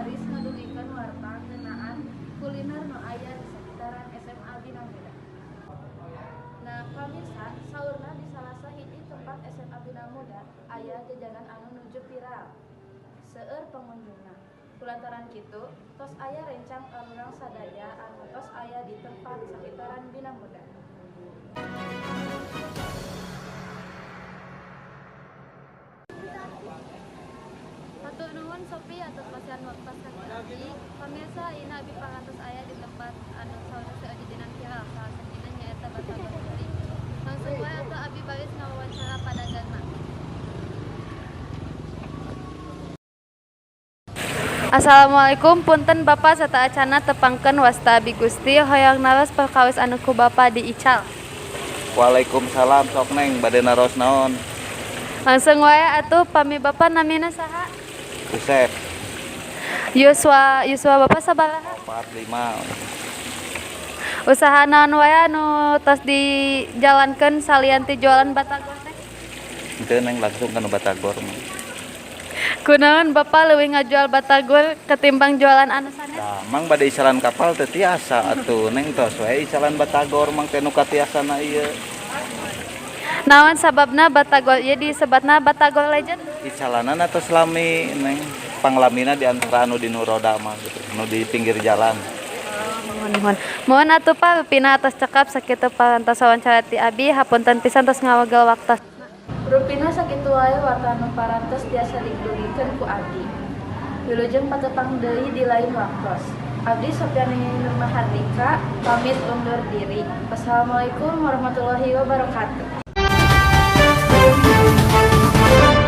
baris ngadugikeun warta ngeunaan kuliner nu aya di sekitaran SMA Bina Muda. Nah, pamirsa, saurna di salah sahiji tempat SMA Bina Muda aya jajanan anu nuju viral. Seueur pengunjungna. Kulantaran kitu, tos aya rencang urang sadaya anu tos aya di tempat sekitaran Bina Muda. Hatur nuhun Sophie atas pasian waktu kami abdi. Pamirsa ina abdi pangantos aya di tempat anu sauna seajejenan viral salah sajina nyaeta Batagor Kuring. Langsung wae atuh abdi baris ngawawancara padaganna. Assalamualaikum, punten Bapak serta acana tepangkeun wasta Abi Gusti hoyong naros perkawis anu ku Bapa di Ical. Waalaikumsalam, sok neng bade naros naon? Langsung wae atuh pami Bapak namina saha? Yusef Yuswa Bapak sabaraha? 45. Usaha naon wae anu tos dijalankeun salian ti jualan batagor teh? Henteu neng langsung kana Batagor mah. Kunaon Bapak leuwih ngajual batagor ketimbang jualan anu sanes? Tah, mang bade isalan kapal teh tiasa atuh neng tos wae isalan Batagor mang teh nu katiasana ieu. Naon sababna batagor ieu disebatna Batagor Legend? Isalanan atau selami neng panglamina di antara anu di nu roda mah gitu, nu di pinggir jalan. Mohon atuh Pak pina atas cekap sakitu parantos wawancara ti Abi hapunten pisan tos ngawagel waktos. Rupina sakitu wae warta anu parantos tiasa digdugikeun ku Abdi. Wilujeng patepang deui di lain waktos. Abdi Sopyani Nurmahardika pamit undur diri. Wassalamualaikum warahmatullahi wabarakatuh.